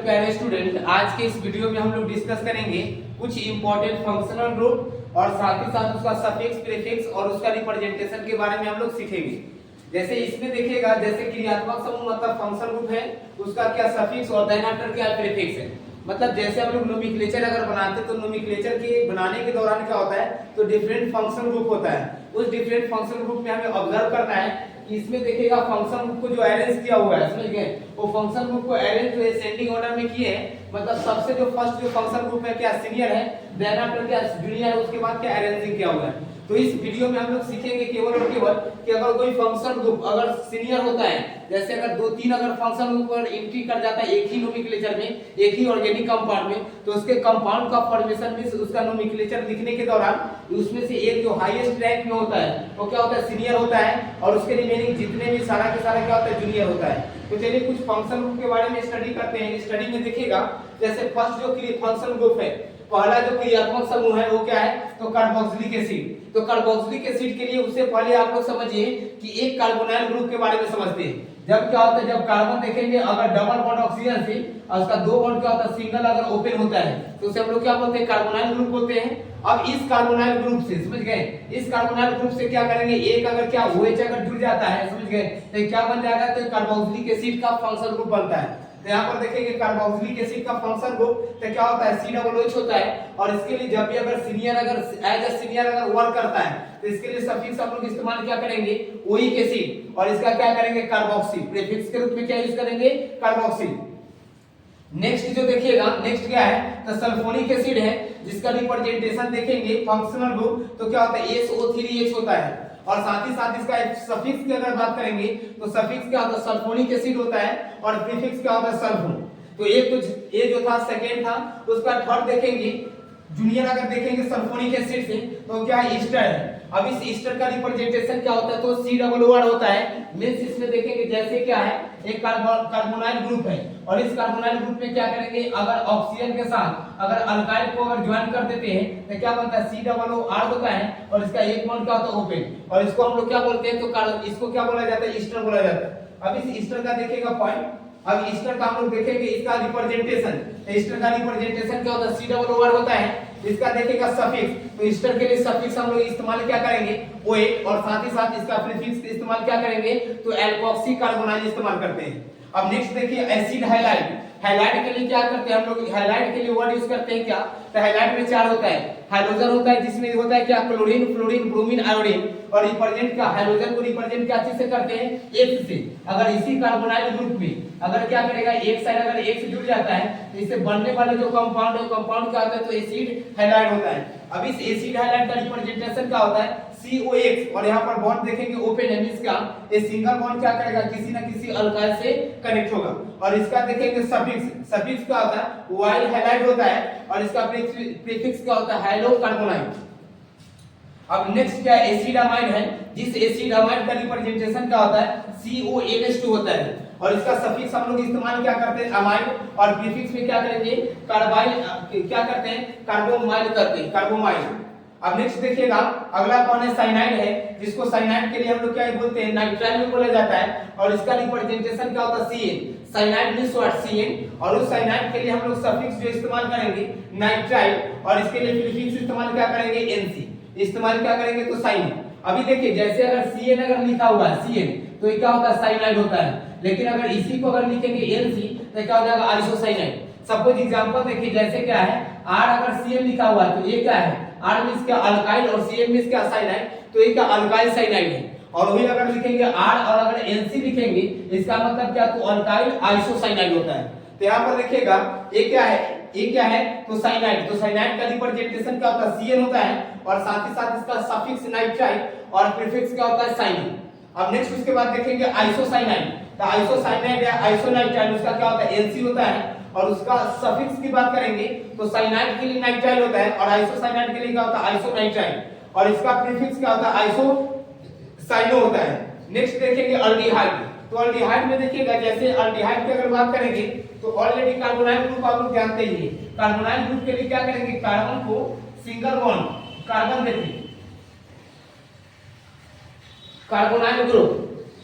प्यारे स्टूडेंट, आज के इस वीडियो में हम लोग डिस्कस करेंगे कुछ इंपॉर्टेंट फंक्शनल ग्रुप और साथ ही साथ उसका सफिक्स, प्रीफिक्स और उसका रिप्रेजेंटेशन के बारे में हम लोग सीखेंगे। जैसे इसमें देखिएगा, जैसे क्रियात्मक समूह मतलब फंक्शन ग्रुप है, उसका क्या सफिक्स और देन आफ्टर क्या प्रीफिक्स है। मतलब जैसे हम लोग नोमेनक्लेचर अगर बनाते तो नोमेनक्लेचर के बनाने के दौरान क्या होता है, तो डिफरेंट फंक्शन ग्रुप होता है। उस डिफरेंट फंक्शन ग्रुप में हमें ऑब्जर्व करना है कि इसमें देखिएगा फंक्शन ग्रुप को जो अरेंज किया हुआ है, समझ गए, वो फंक्शन ग्रुप को अरेंज जो असेंडिंग ऑर्डर में किए हैं। मतलब सबसे जो फर्स्ट जो फंक्शन ग्रुप है क्या सीनियर है, देन आफ्टर क्या जूनियर है, उसके बाद क्या अरेंजिंग किया हुआ है। तो इस वीडियो में हम लोग सीखेंगे केवल और केवल कि अगर कोई फंक्शन ग्रुप अगर सीनियर होता है, जैसे अगर दो तीन अगर फंक्शन ग्रुप पर एंट्री कर जाता है एक ही नोमेनक्लेचर में, एक ही ऑर्गेनिक कंपाउंड में, तो उसके कंपाउंड का फॉर्मेशन में उसका नोमेनक्लेचर लिखने के दौरान उसमें से एक जो हाईएस्ट रैंक में होता है वो क्या होता है, सीनियर होता है, और उसके रिमेनिंग जितने भी सारा के सारा क्या होता है, जूनियर होता है। तो चलिए कुछ फंक्शन ग्रुप के बारे में स्टडी करते हैं। स्टडी में देखिएगा, जैसे फर्स्ट जो फंक्शन ग्रुप है, पहला जो क्रियात्मक समूह है वो क्या है, तो कार्बोक्सिलिक एसिड। तो कार्बोक्सिलिक एसिड के लिए उससे पहले आप लोग समझिए कि एक कार्बोनाइल ग्रुप के बारे में समझते हैं। जब क्या होता है, जब कार्बन देखेंगे अगर डबल बॉन्ड ऑक्सीजन से और उसका दो बॉन्ड क्या होता है, सिंगल अगर ओपन होता है, तो उसे हम लोग क्या बोलते हैं, कार्बोनाइल ग्रुप बोलते हैं। अब इस कार्बोनाइल ग्रुप से, समझ गए, इस कार्बोनाइल ग्रुप से क्या करेंगे, एक अगर क्या OH अगर जुड़ जाता है, समझ गए, तो क्या बन जाएगा, तो कार्बोक्सिलिक एसिड का फंक्शन ग्रुप बनता है। तो यहाँ पर देखेंगे कार्बोक्सिलिक एसिड का फंक्शन ग्रुप तो क्या होता है, COOH होता है। और इसके लिए जब भी अगर सीनियर अगर एज अ सीनियर अगर वर्क करता है, तो इसके लिए सफिक्स हम लोग इस्तेमाल क्या करेंगे, ओइक एसिड, और इसका क्या करेंगे, कार्बोक्सिल। प्रीफिक्स के रूप में क्या यूज करेंगे, कार्बोक्सिल। नेक्स्ट जो देखिएगा, नेक्स्ट क्या है, तो सल्फोनिक एसिड है, जिसका रिप्रेजेंटेशन देखेंगे फंक्शनल ग्रुप तो क्या होता है, SO3H होता है। और साथ ही साथ इसका एक सफिक्स की अगर बात करेंगे तो सफिक्स क्या होता है, सल्फोनिक एसिड होता है, और प्रीफिक्स क्या होता है, सल्फोन। तो एक तो ये जो था सेकेंड था, उसका थर्ड देखेंगे, जूनियर अगर देखेंगे सल्फोनिक एसिड से तो क्या ईस्टर है। अब इस ईस्टर का रिप्रेजेंटेशन क्या होता है, तो COOR होता है। मींस इसमें देखेंगे जैसे क्या है, एक कार्बोनाइल ग्रुप है, और इस कार्बोनाइल ग्रुप में क्या करेंगे, अगर ऑक्सीजन के साथ अगर अल्काइल को अगर ज्वाइन कर देते हैं तो क्या बनता है, COOR होता है, और इसका एक बॉन्ड क्या होता है, ओपन, और इसको हम लोग क्या बोलते हैं, तो इसको क्या बोला जाता है, ईस्टर बोला जाता है। अब इस ईस्टर का देखिएगा पॉइंट, अब ईस्टर का हम लोग देखेंगे इसका रिप्रेजेंटेशन। ईस्टर का रिप्रेजेंटेशन क्या होता है, COOR होता है। इसका देखिएगा सफिक्स, तो ईस्टर के लिए सफिक्स हम लोग इस्तेमाल क्या करेंगे, OH, और साथ ही साथ इसका प्रीफिक्स इस्तेमाल क्या करेंगे, तो एल्कोक्सी कार्बोनाइल इस्तेमाल करते हैं। अब नेक्स्ट देखिए एसिड हाइलाइट। हाइलाइट के लिए क्या करते हैं हम लोग, हाइलाइट के लिए वर्ड यूज करते हैं क्या, तो हाइलाइट में चार होता है। हाइड्रोजन होता है जिसमें होता है क्या, क्लोरीन, फ्लोरीन, ब्रोमीन, आयोडीन, और रिप्रेजेंट क्या, हाइड्रोजन को रिप्रेजेंट क्या चीज से करते हैं, X से। अगर इसी कार्बोनाइल ग्रुप में अगर क्या करेगा, एक साइड अगर X जुड़ जाता है तो इससे बनने वाले जो कंपाउंड है, कंपाउंड क्या होता है, तो एसिड हाइलाइट होता है। अब इस एसिड हाइलाइट का रिप्रेजेंटेशन क्या होता है, COX, और यहाँ पर बॉन्ड देखेंगे ओपन है, इसका ये सिंगल बॉन्ड क्या करेगा, किसी ना किसी अल्काइल से कनेक्ट होगा। और इसका देखेंगे सफिक्स, सफिक्स क्या होता है, वाइल हाइलाइट होता है, और इसका प्रीफिक्स क्या होता है, हाइड्रोकार्बोनाइल। अब नेक्स्ट क्या एसिडामाइड है, जिस एसिडामाइड का रिप्रेजेंटेशन क्या होता है, CONH2 होता है, और इसका सफिक्स हम लोग इस्तेमाल क्या करते हैं, अमाइड, और प्रीफिक्स में क्या करेंगे, कार्बाइल, क्या करते हैं, कार्बोमाइल करते हैं, कार्बोमाइल। अब नेक्स्ट देखिएगा, अगला कौन है, साइनाइड है, जिसको साइनाइड के लिए हम लोग क्या बोलते हैं, नाइट्राइल भी बोला जाता है, और इसका रिप्रेजेंटेशन क्या होता है, CN। Cyanide means what, CN, और उस साइनाइड के लिए हम लोग सफिक्स जो इस्तेमाल करेंगे नाइट्राइल, और इसके लिए प्रीफिक्स इस्तेमाल क्या करेंगे, NC इस्तेमाल क्या करेंगे, तो साइन। अभी देखिए जैसे अगर CN अगर लिखा हुआ है, CN, तो ये क्या होता है, साइनाइड होता है। लेकिन अगर इसी को अगर लिखेंगे NC तो क्या हो जाएगा, आइसोसाइनाइड। सपोज एग्जांपल देखिए, जैसे क्या है, R अगर CN लिखा हुआ है तो ये क्या है, R मींस क्या, अल्काइल, और CN मींस क्या, साइनाइड, तो ये क्या, अल्काइल साइनाइड है। और वही अगर लिखेंगे R और अगर NC लिखेंगे, इसका मतलब क्या, तो अल्काइल आइसोसाइनाइड होता है। तो यहाँ पर देखिएगा ये क्या है, ये क्या है, तो साइनाइड। तो साइनाइड का रिप्रेजेंटेशन क्या होता है, CN होता है, और साथ ही साथ इसका सफिक्स नाइट्राइल, और प्रीफिक्स क्या होता है, साइन। अब नेक्स्ट उसके बाद देखेंगे आइसोसाइनाइड। तो आइसोसाइनाइड या आइसोनाइट्राइल उसका क्या होता है, NC होता है, और उसका सफिक्स की बात करेंगे तो साइनाइड के लिए नाइट्राइल होता है, और आइसोसाइनाइड के लिए क्या होता है, आइसोनाइट्राइल, और इसका प्रीफिक्स क्या होता है, आइसोसाइनो होता है। नेक्स्ट देखेंगे अल्डिहाइड। तो अल्डिहाइड में देखिएगा, जैसे अल्डिहाइड की अगर बात करेंगे तो ऑलरेडी कार्बोनाइल ग्रुप आप लोग जानते ही हैं। कार्बोनाइल ग्रुप के लिए क्या करेंगे, कार्बन को सिंगल बॉन्ड, कार्बन देखिए कार्बोनाइल ग्रुप,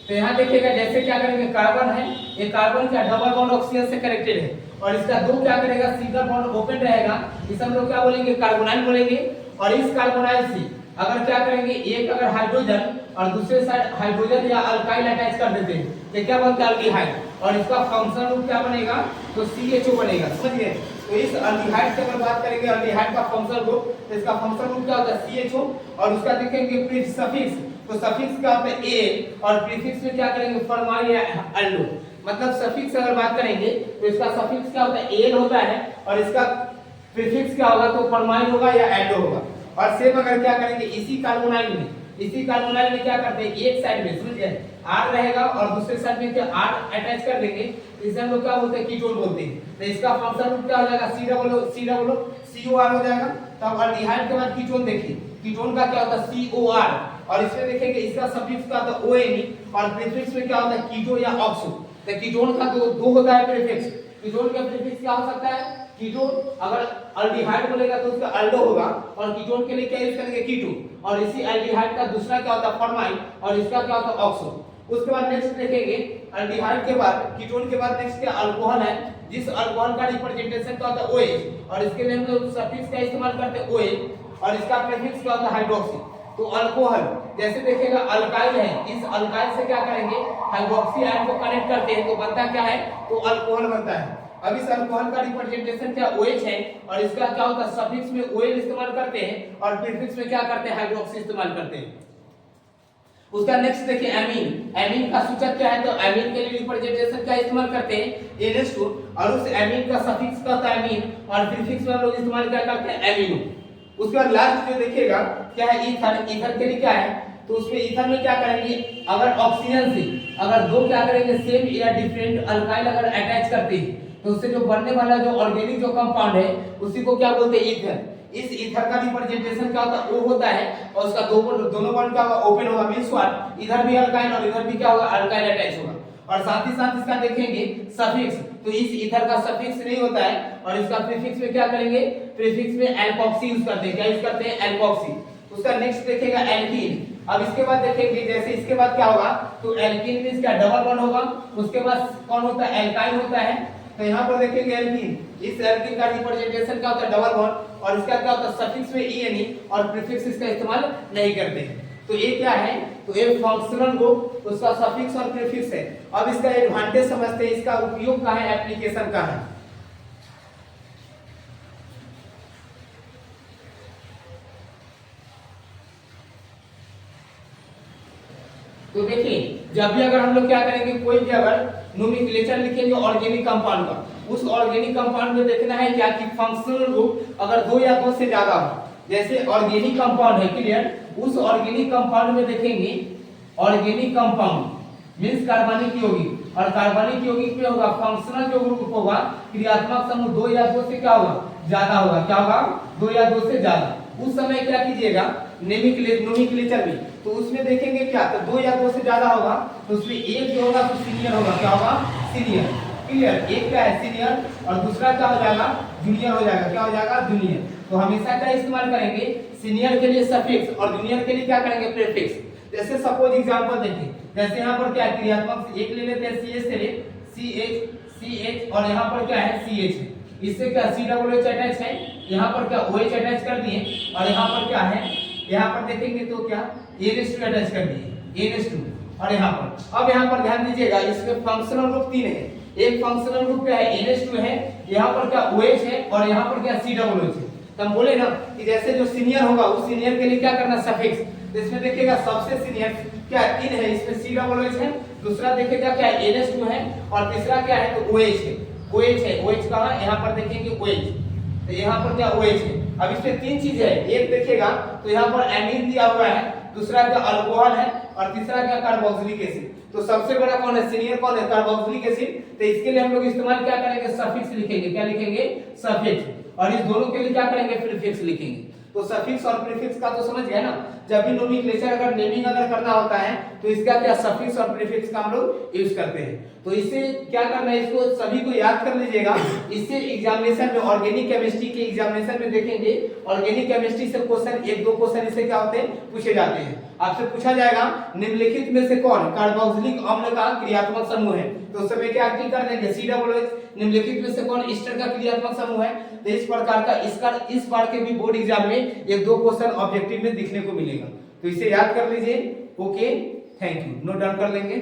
तो यहाँ देखिएगा जैसे क्या करेंगे, कार्बन है, ये कार्बन का डबल बॉन्ड ऑक्सीजन से कनेक्टेड है और इसका दो क्या करेगा, सिंगल बॉन्ड ओपन रहेगा, इसे हम लोग क्या बोलेंगे, कार्बोनाइल बोलेंगे। और इस कार्बोनाइल से अगर क्या करेंगे, एक अगर हाइड्रोजन और दूसरे साइड हाइड्रोजन या अल्काइल अटैच कर देते हैं तो क्या बनता है, अल्डिहाइड। और इसका फंक्शनल ग्रुप क्या बनेगा, तो CHO बनेगा, समझिए। तो इस अल्डिहाइड की अगर बात करेंगे, अल्डिहाइड का फंक्शनल ग्रुप, तो इसका फंक्शनल ग्रुप क्या होता है, CHO। और उसका देखेंगे सफिक्स, तो सफिक्स क्या होता है A, और प्रीफिक्स में क्या करेंगे, फॉर्माइल या एल्डो। मतलब सफिक्स अगर बात करेंगे तो इसका सफिक्स क्या होता है, एल होता है, और इसका प्रीफिक्स क्या होगा, तो फॉर्माइल होगा या एल्डो होगा। और सेम अगर क्या करेंगे, इसी कार्बोनाइल में क्या करते हैं, एक साइड में समझिए R रहेगा और दूसरे साइड में क्या R अटैच कर देंगे, इसे हम लोग क्या बोलते हैं, कीटोन बोलते हैं। तो इसका फंक्शनल ग्रुप क्या हो जाएगा, COR हो जाएगा। तब अल्डिहाइड के बाद कीटोन देखिए, कीटोन का क्या होता है, COR। और इसमें देखेंगे इसका सफिक्स क्या होता है, ONE, और प्रीफिक्स में क्या होता है, कीटो या ऑक्सो। तो कीटोन का दो होता है प्रीफिक्स, कीटोन का प्रीफिक्स क्या हो सकता है, कीटोन। अगर अल्डिहाइड बोलेगा तो उसका अल्डो होगा, और कीटोन के लिए क्या यूज करेंगे, कीटो। और इसी अल्डिहाइड का दूसरा क्या होता है, फॉर्माइल, और इसका क्या होता है, ऑक्सो। उसके बाद नेक्स्ट देखेंगे, अल्डिहाइड के बाद कीटोन के बाद नेक्स्ट क्या अल्कोहल है, जिस अल्कोहल का रिप्रेजेंटेशन क्या होता है, OH, और इसके लिए हम लोग सफिक्स का इस्तेमाल करते हैं OH, और इसका प्रीफिक्स क्या होता है, हाइड्रोक्सी। तो अल्कोहल जैसे देखिएगा अल्काइल है, इस अल्काइल से क्या करेंगे, हाइड्रोक्सी आयन को कनेक्ट करते हैं तो बनता क्या है, तो अल्कोहल बनता है। अब इस अल्कोहल का रिप्रेजेंटेशन क्या OH है, और इसका क्या होता है, सफिक्स में OL इस्तेमाल करते हैं और प्रीफिक्स में क्या करते हैं, हाइड्रोक्सी इस्तेमाल करते हैं। उसका नेक्स्ट देखिए एमीन का सूचक क्या है, तो एमीन के लिए रिप्रेजेंटेशन क्या इस्तेमाल करते हैं, NH2, और उस एमीन का सफिक्स क्या होता है, एमीन, और प्रीफिक्स में हम लोग इस्तेमाल क्या करते हैं, एमिनो। उसके बाद लास्ट जो देखिएगा क्या है, ईथर के लिए क्या है, तो उसमें ईथर में क्या करेंगे, अगर ऑक्सीजन से अगर दो क्या करेंगे, सेम या डिफरेंट अल्काइल अगर अटैच करते हैं तो उससे जो बनने वाला जो ऑर्गेनिक जो कंपाउंड है उसी को क्या बोलते हैं, ईथर। इस ईथर का रिप्रेजेंटेशन क्या होता है, O होता है, और उसका दोनों बॉन्ड क्या होगा, ओपन होगा, मींस व्हाट, इधर भी अल्काइल और इधर भी क्या होगा, अल्काइल अटैच होगा। और साथ ही साथ इसका देखेंगे सफिक्स, तो इस ईथर का सफिक्स नहीं होता है, और इसका प्रीफिक्स में क्या करेंगे, प्रीफिक्स में एल्कोक्सी यूज करते हैं, क्या यूज करते हैं, एल्कोक्सी। उसका नेक्स्ट देखेगा एल्कीन। अब इसके बाद देखेंगे जैसे इसके बाद क्या होगा, तो एल्कीन में इसका डबल बॉन्ड होगा, उसके बाद कौन होता है, एल्काइन होता है। तो यहाँ पर देखेंगे एल्कीन, इस एल्कीन का रिप्रेजेंटेशन क्या होता है, डबल बॉन्ड, और इसका क्या होता है, सफिक्स में ENE, और प्रीफिक्स इसका इस्तेमाल नहीं करते हैं। तो ये क्या है, तो ये फंक्शनल ग्रुप, उसका सफिक्स और प्रीफिक्स है। अब इसका एडवांटेज समझते हैं, इसका उपयोग कहाँ है, एप्लीकेशन कहाँ है। तो देखिए जब भी अगर हम लोग क्या करेंगे, कोई भी अगर नोमेनक्लेचर लिखेंगे ऑर्गेनिक कंपाउंड का, उस ऑर्गेनिक कंपाउंड में देखना है क्या कि फंक्शनल ग्रुप अगर दो या दो से ज्यादा हो, जैसे ऑर्गेनिक कंपाउंड है, क्लियर, उस ऑर्गेनिक कंपाउंड में देखेंगे ऑर्गेनिक कंपाउंड मींस कार्बनिक यौगिक, और कार्बनिक यौगिक में होगा फंक्शनल जो ग्रुप होगा, क्रियात्मक समूह दो या दो से क्या होगा, ज्यादा होगा, क्या होगा, दो या दो से ज्यादा। उस समय क्या कीजिएगा, नोमेनक्लेचर में, तो उसमें देखेंगे क्या, तो दो या दो से ज्यादा होगा, तो उसमें एक जो होगा तो सीनियर होगा, क्या होगा, सीनियर, क्लियर, एक क्या है सीनियर, और दूसरा क्या हो जाएगा, जूनियर हो जाएगा, क्या हो जाएगा, जूनियर। तो हमेशा क्या इस्तेमाल करेंगे, सीनियर के लिए सफिक्स और जूनियर के लिए क्या करेंगे, प्रीफिक्स। जैसे सपोज एग्जांपल देखिए, जैसे यहाँ पर क्या है, क्रियात्मक एक ले लेते हैं, CH से ले, CH, और यहाँ पर क्या है, CH, इससे क्या COOH अटैच है, यहाँ पर क्या OH अटैच कर दिए, और यहाँ पर क्या है, यहाँ पर देखेंगे तो क्या NH2 अटैच कर दिए, NH2, और यहाँ पर अब यहाँ पर ध्यान दीजिएगा, इसमें फंक्शनल ग्रुप तीन है, एक फंक्शनल ग्रुप क्या है, NH2 है, यहाँ पर क्या OH है, और यहाँ पर क्या COOH है। तो हम बोले ना कि जैसे जो सीनियर होगा उस सीनियर के लिए क्या करना, सफिक्स। तो इसमें देखिएगा सबसे सीनियर क्या तीन है, इसमें COOH है, दूसरा देखिएगा क्या NH2 है, और तीसरा क्या है, तो OH है, OH कहाँ, यहाँ पर देखेंगे OH, तो यहाँ पर क्या OH है। अब इसमें तीन चीज है, एक देखिएगा तो यहाँ पर एमीन दिया हुआ है, दूसरा क्या अल्कोहल है, और तीसरा क्या कार्बोक्सिलिक एसिड। तो सबसे बड़ा कौन है, सीनियर कौन है, कार्बोक्सिलिक एसिड। तो इसके लिए हम लोग इस्तेमाल क्या करेंगे, सफिक्स लिखेंगे, क्या लिखेंगे, सफिक्स, और इस दोनों के लिए क्या करेंगे, प्रीफिक्स लिखेंगे। तो सफिक्स और प्रीफिक्स का तो समझ गए ना, जब भी नोमेनक्लेचर अगर नेमिंग अगर करना होता है तो इसका क्या सफिक्स और प्रीफिक्स का हम लोग यूज करते हैं। तो इससे क्या करना है, इसको सभी को याद कर लीजिएगा, इससे एग्जामिनेशन में ऑर्गेनिक केमिस्ट्री के एग्जामिनेशन में देखेंगे, ऑर्गेनिक केमिस्ट्री से क्वेश्चन एक दो क्वेश्चन इससे क्या होते हैं, पूछे जाते हैं। आपसे पूछा जाएगा निम्नलिखित में से कौन कार्बोक्सिलिक अम्ल का क्रियात्मक समूह है, तो उस समय क्या टिक कर देंगे COOH। निम्नलिखित में से कौन ईस्टर का क्रियात्मक समूह है, तो इस प्रकार का इस बार के भी बोर्ड एग्जाम में एक दो क्वेश्चन ऑब्जेक्टिव में दिखने को मिलेगा, तो इसे याद कर लीजिए। Okay, thank you, note down कर लेंगे।